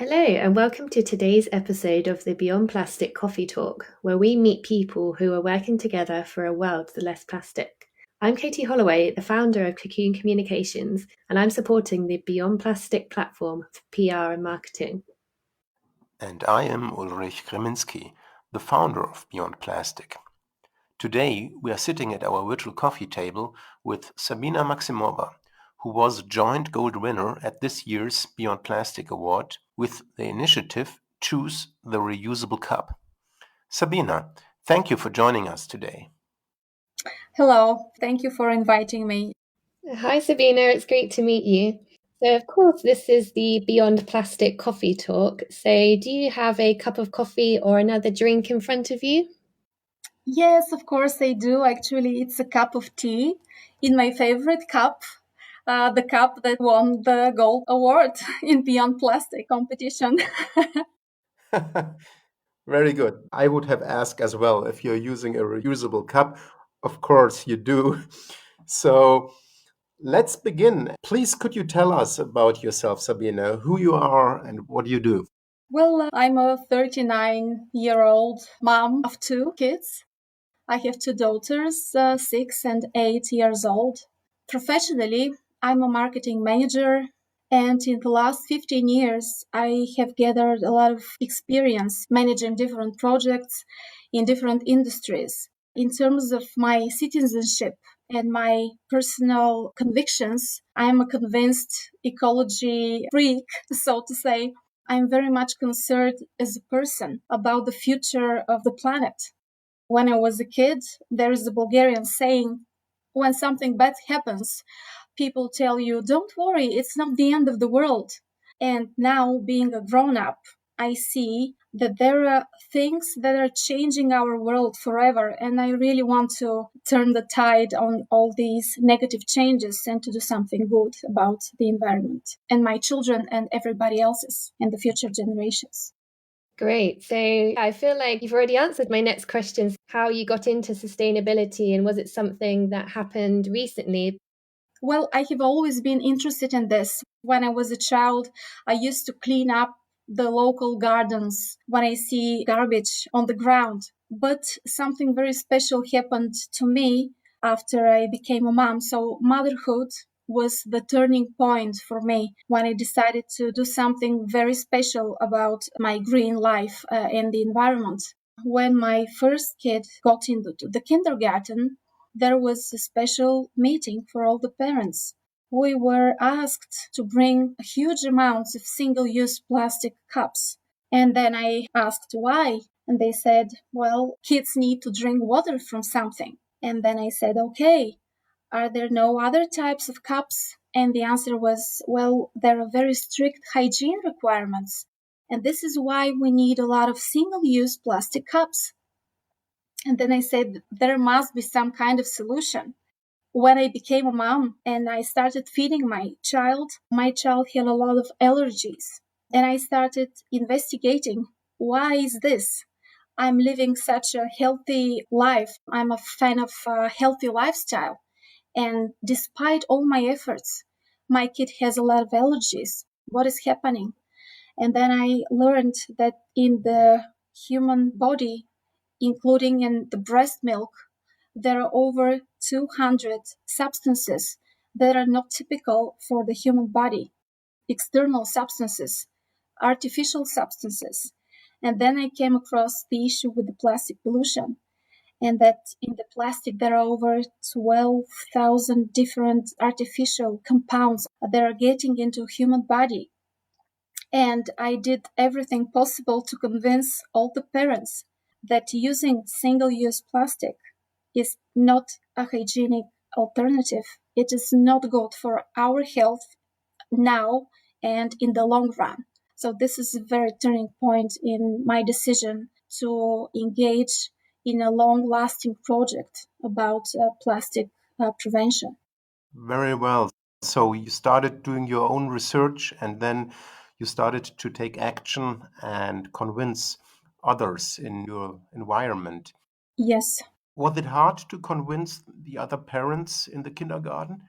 Hello, and welcome to today's episode of the Beyond Plastic Coffee Talk, where we meet people who are working together for a world less plastic. I'm Katie Holloway, the founder of Cocoon Communications, and I'm supporting the Beyond Plastic platform for PR and marketing. And I am Ulrich Kreminski, the founder of Beyond Plastic. Today, we are sitting at our virtual coffee table with Sabina Maximova, who was a joint gold winner at this year's Beyond Plastic Award with the initiative Choose the Reusable Cup. Sabina, thank you for joining us today. Hello, thank you for inviting me. Hi Sabina, it's great to meet you. So of course, this is the Beyond Plastic Coffee Talk. So do you have a cup of coffee or another drink in front of you? Yes, of course I do. Actually, it's a cup of tea in my favorite cup, the cup that won the gold award in Beyond Plastic competition. Very good. I would have asked as well if you're using a reusable cup. Of course you do. So let's begin. Please, could you tell us about yourself, Sabina, who you are and what you do? Well, I'm a 39-year-old mom of two kids. I have two daughters, 6 and 8 years old. Professionally, I'm a marketing manager, and in the last 15 years, I have gathered a lot of experience managing different projects in different industries. In terms of my citizenship and my personal convictions, I am a convinced ecology freak, so to say. I'm very much concerned as a person about the future of the planet. When I was a kid, there is a Bulgarian saying, when something bad happens, people tell you, don't worry, it's not the end of the world. And now, being a grown up, I see that there are things that are changing our world forever. And I really want to turn the tide on all these negative changes and to do something good about the environment and my children and everybody else's and the future generations. Great. So I feel like you've already answered my next question, how you got into sustainability, and was it something that happened recently? Well, I have always been interested in this. When I was a child, I used to clean up the local gardens when I see garbage on the ground. But something very special happened to me after I became a mom. So motherhood was the turning point for me when I decided to do something very special about my green life and the environment. When my first kid got into the kindergarten, there was a special meeting for all the parents. We were asked to bring huge amounts of single-use plastic cups. And then I asked why. And they said, well, kids need to drink water from something. And then I said, okay, are there no other types of cups? And the answer was, well, there are very strict hygiene requirements. And this is why we need a lot of single-use plastic cups. And then I said, there must be some kind of solution. When I became a mom and I started feeding my child had a lot of allergies. And I started investigating, why is this? I'm living such a healthy life. I'm a fan of a healthy lifestyle. And despite all my efforts, my kid has a lot of allergies. What is happening? And then I learned that in the human body, including in the breast milk, there are over 200 substances that are not typical for the human body, external substances, artificial substances. And then I came across the issue with the plastic pollution, and that in the plastic there are over 12,000 different artificial compounds that are getting into human body. And I did everything possible to convince all the parents that using single-use plastic is not a hygienic alternative. It is not good for our health now and in the long run. So this is a very turning point in my decision to engage in a long-lasting project about plastic prevention. Very well. So you started doing your own research and then you started to take action and convince others in your environment. Yes. Was it hard to convince the other parents in the kindergarten?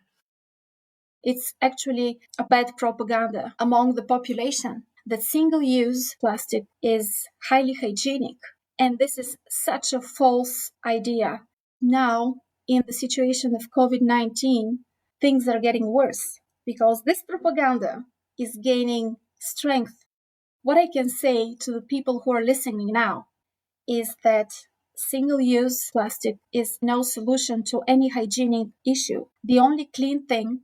It's actually a bad propaganda among the population. that single-use plastic is highly hygienic. And this is such a false idea. Now, in the situation of COVID-19, things are getting worse because this propaganda is gaining strength. What I can say to the people who are listening now is that single-use plastic is no solution to any hygienic issue. The only clean thing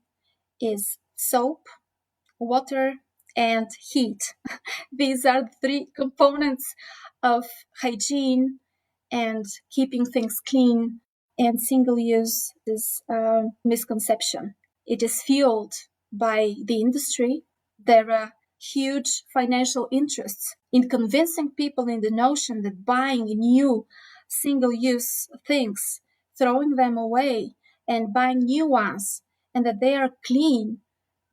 is soap, water, and heat. These are the three components of hygiene and keeping things clean. And single-use is a misconception. It is fueled by the industry. There are huge financial interests in convincing people in the notion that buying new single-use things, throwing them away, and buying new ones, and that they are clean.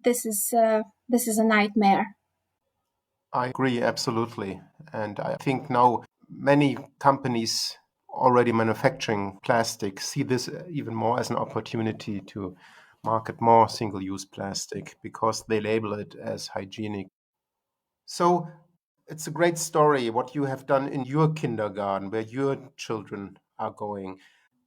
This is a nightmare. I agree absolutely. And I think now many companies already manufacturing plastic see this even more as an opportunity to market more single-use plastic because they label it as hygienic. So it's a great story what you have done in your kindergarten where your children are going.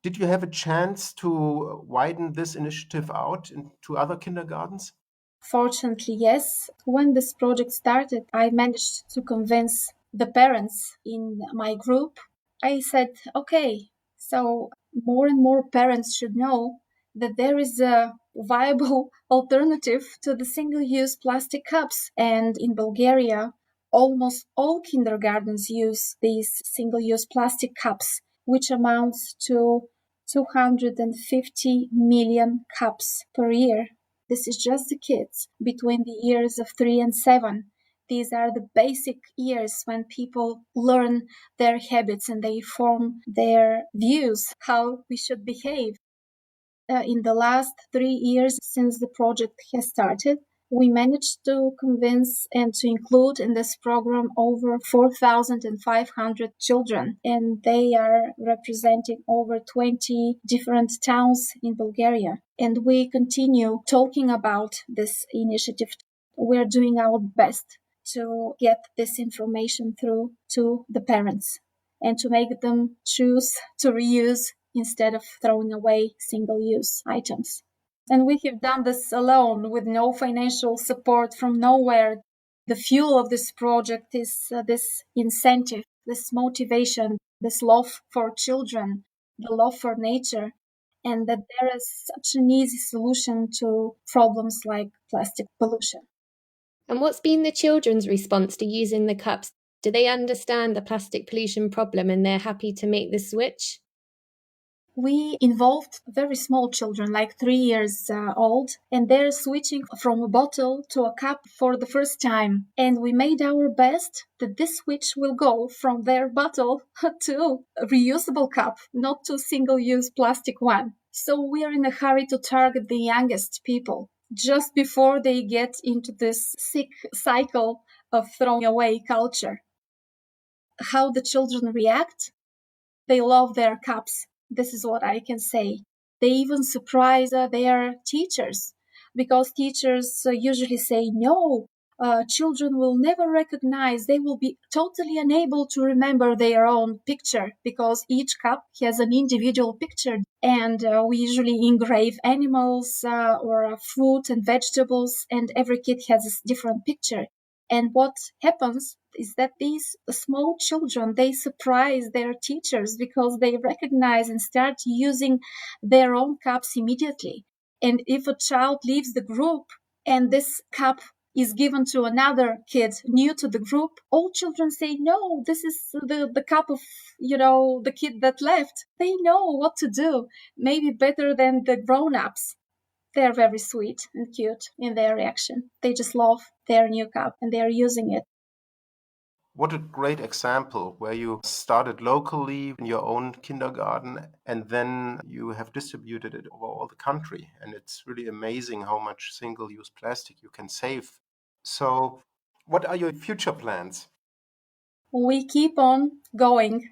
Did you have a chance to widen this initiative out into other kindergartens? Fortunately, yes. When this project started, I managed to convince the parents in my group. I said, okay, so more and more parents should know that there is a viable alternative to the single-use plastic cups. And in Bulgaria, almost all kindergartens use these single-use plastic cups, which amounts to 250 million cups per year. This is just the kids between the years of 3 and 7. These are the basic years when people learn their habits and they form their views, how we should behave. In the last 3 years since the project has started, we managed to convince and to include in this program over 4,500 children, and they are representing over 20 different towns in Bulgaria. And we continue talking about this initiative. We're doing our best to get this information through to the parents and to make them choose to reuse instead of throwing away single-use items. And we have done this alone with no financial support from nowhere. The fuel of this project is this incentive, this motivation, this love for children, the love for nature, and that there is such an easy solution to problems like plastic pollution. And what's been the children's response to using the cups? Do they understand the plastic pollution problem and they're happy to make the switch? We involved very small children, like 3 years old, and they're switching from a bottle to a cup for the first time. And we made our best that this switch will go from their bottle to a reusable cup, not to single-use plastic one. So we are in a hurry to target the youngest people just before they get into this sick cycle of throwing away culture. How the children react? They love their cups. This is what I can say. They even surprise their teachers because teachers usually say, no, children will never recognize, they will be totally unable to remember their own picture because each cup has an individual picture. And we usually engrave animals or fruit and vegetables, and every kid has a different picture. And what happens is that these small children, they surprise their teachers because they recognize and start using their own cups immediately. And if a child leaves the group and this cup is given to another kid new to the group, all children say, no, this is the cup of, the kid that left. They know what to do, maybe better than the grown-ups. They're very sweet and cute in their reaction. They just love their new cup and they're using it. What a great example where you started locally in your own kindergarten and then you have distributed it over all the country. And it's really amazing how much single-use plastic you can save. So what are your future plans? We keep on going.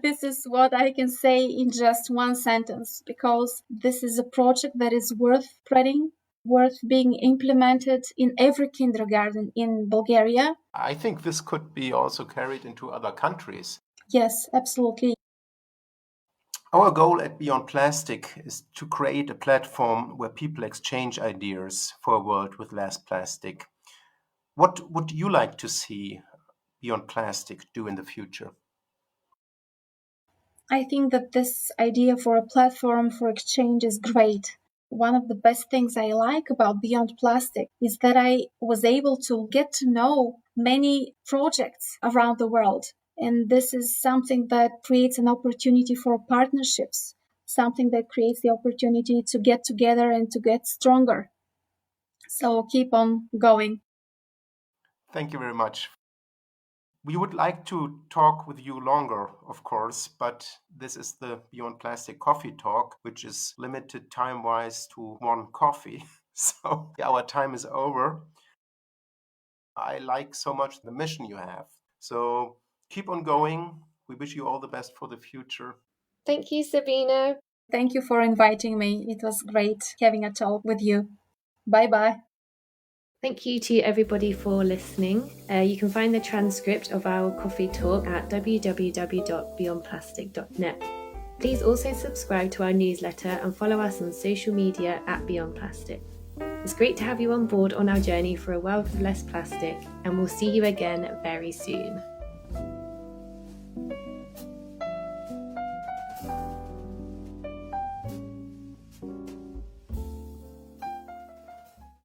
This is what I can say in just one sentence, because this is a project that is worth spreading. worth being implemented in every kindergarten in Bulgaria. I think this could be also carried into other countries. Yes, absolutely. Our goal at Beyond Plastic is to create a platform where people exchange ideas for a world with less plastic. What would you like to see Beyond Plastic do in the future? I think that this idea for a platform for exchange is great. One of the best things I like about Beyond Plastic is that I was able to get to know many projects around the world. And this is something that creates an opportunity for partnerships, something that creates the opportunity to get together and to get stronger. So keep on going. Thank you very much. We would like to talk with you longer, of course, but this is the Beyond Plastic Coffee Talk, which is limited time-wise to one coffee. So our time is over. I like so much the mission you have. So keep on going. We wish you all the best for the future. Thank you, Sabina. Thank you for inviting me. It was great having a talk with you. Bye-bye. Thank you to everybody for listening. You can find the transcript of our coffee talk at www.beyondplastic.net. Please also subscribe to our newsletter and follow us on social media at Beyond Plastic. It's great to have you on board on our journey for a world with less plastic, and we'll see you again very soon.